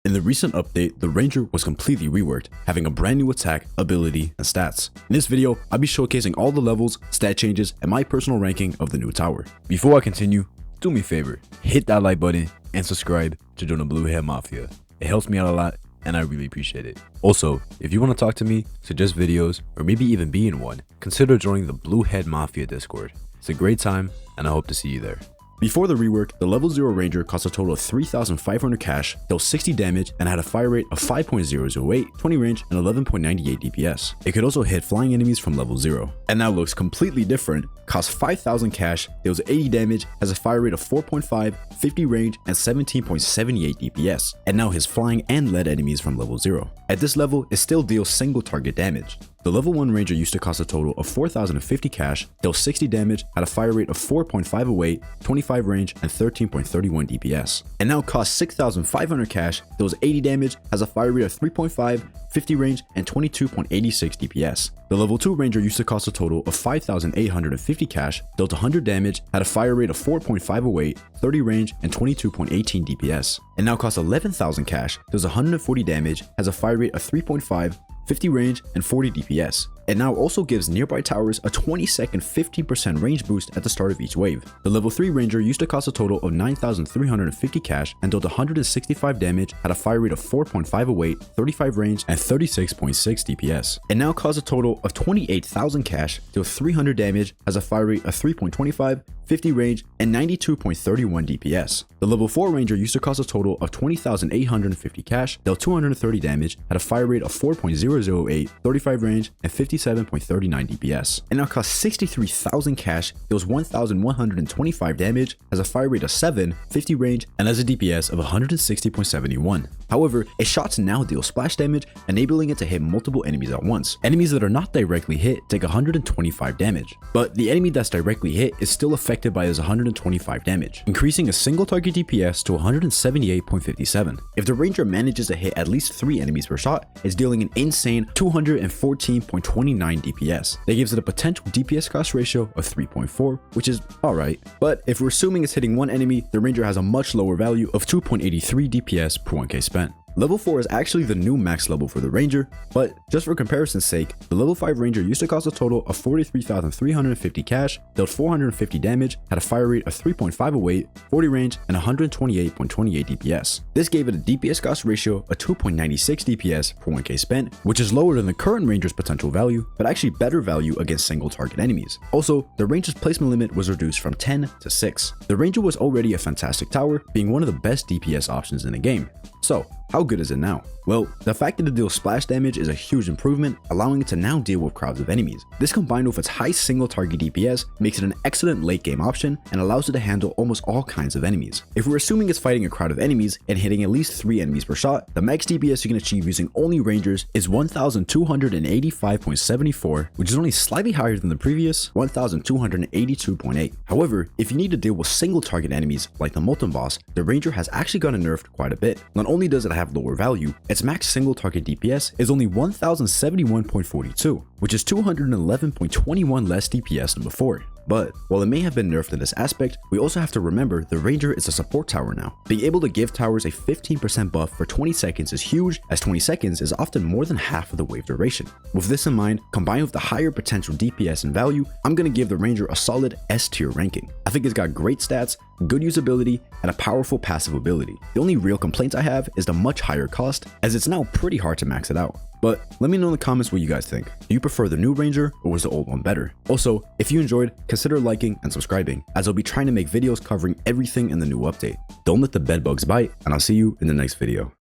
In the recent update, the Ranger was completely reworked, having a brand new attack, ability, and stats. In this video, I'll be showcasing all the levels, stat changes, and my personal ranking of the new tower. Before I continue, do me a favor, hit that like button and subscribe to join the Blue Head Mafia. It helps me out a lot and I really appreciate it. Also, if you want to talk to me, suggest videos, or maybe even be in one, consider joining the Blue Head Mafia Discord. It's a great time and I hope to see you there. Before the rework, the level 0 Ranger cost a total of 3,500 cash, dealt 60 damage, and had a fire rate of 5.008, 20 range, and 11.98 DPS. It could also hit flying enemies from level 0. And now looks completely different, costs 5,000 cash, deals 80 damage, has a fire rate of 4.5, 50 range, and 17.78 DPS. And now hits flying and lead enemies from level 0. At this level, it still deals single target damage. The level 1 Ranger used to cost a total of 4,050 cash, dealt 60 damage, had a fire rate of 4.508, 25 range, and 13.31 DPS. And now costs 6,500 cash, deals 80 damage, has a fire rate of 3.5, 50 range, and 22.86 DPS. The level 2 Ranger used to cost a total of 5,850 cash, dealt 100 damage, had a fire rate of 4.508, 30 range, and 22.18 DPS. And now costs 11,000 cash, deals 140 damage, has a fire rate of 3.5, 50 range, and 40 DPS. It now also gives nearby towers a 20-second 15% range boost at the start of each wave. The level 3 Ranger used to cost a total of 9,350 cash and dealt 165 damage, had a fire rate of 4.508, 35 range, and 36.6 DPS. It now costs a total of 28,000 cash, deals 300 damage, has a fire rate of 3.25, 50 range, and 92.31 DPS. The level 4 Ranger used to cost a total of 20,850 cash, dealt 230 damage, had a fire rate of 4.008, 35 range, and 57.39 DPS. It now costs 63,000 cash, deals 1,125 damage, has a fire rate of 7, 50 range, and has a DPS of 160.71. However, its shots now deal splash damage, enabling it to hit multiple enemies at once. Enemies that are not directly hit take 125 damage, but the enemy that's directly hit is still affected by his 125 damage, increasing a single target DPS to 178.57. If the Ranger manages to hit at least 3 enemies per shot, it's dealing an insane 214.29 DPS. That gives it a potential DPS cost ratio of 3.4, which is alright. But if we're assuming it's hitting one enemy, the Ranger has a much lower value of 2.83 DPS per 1k spent. Level 4 is actually the new max level for the Ranger, but just for comparison's sake, the level 5 Ranger used to cost a total of 43,350 cash, dealt 450 damage, had a fire rate of 3.508, 40 range, and 128.28 DPS. This gave it a DPS cost ratio of 2.96 DPS per 1k spent, which is lower than the current Ranger's potential value, but actually better value against single target enemies. Also, the Ranger's placement limit was reduced from 10 to 6. The Ranger was already a fantastic tower, being one of the best DPS options in the game. So, how good is it now? Well, the fact that it deals splash damage is a huge improvement, allowing it to now deal with crowds of enemies. This combined with its high single target DPS makes it an excellent late game option and allows it to handle almost all kinds of enemies. If we're assuming it's fighting a crowd of enemies and hitting at least 3 enemies per shot, the max DPS you can achieve using only Rangers is 1,285.74, which is only slightly higher than the previous 1,282.8. However, if you need to deal with single target enemies like the Molten Boss, the Ranger has actually gotten nerfed quite a bit. Not only does it have lower value, its max single target DPS is only 1,071.42, which is 211.21 less DPS than before. But while it may have been nerfed in this aspect, we also have to remember the Ranger is a support tower now. Being able to give towers a 15% buff for 20 seconds is huge, as 20 seconds is often more than half of the wave duration. With this in mind, combined with the higher potential DPS and value, I'm going to give the Ranger a solid S tier ranking. I think it's got great stats, good usability, and a powerful passive ability. The only real complaint I have is the much higher cost, as it's now pretty hard to max it out. But let me know in the comments what you guys think. Do you prefer the new Ranger or was the old one better? Also, if you enjoyed, consider liking and subscribing, as I'll be trying to make videos covering everything in the new update. Don't let the bedbugs bite, and I'll see you in the next video.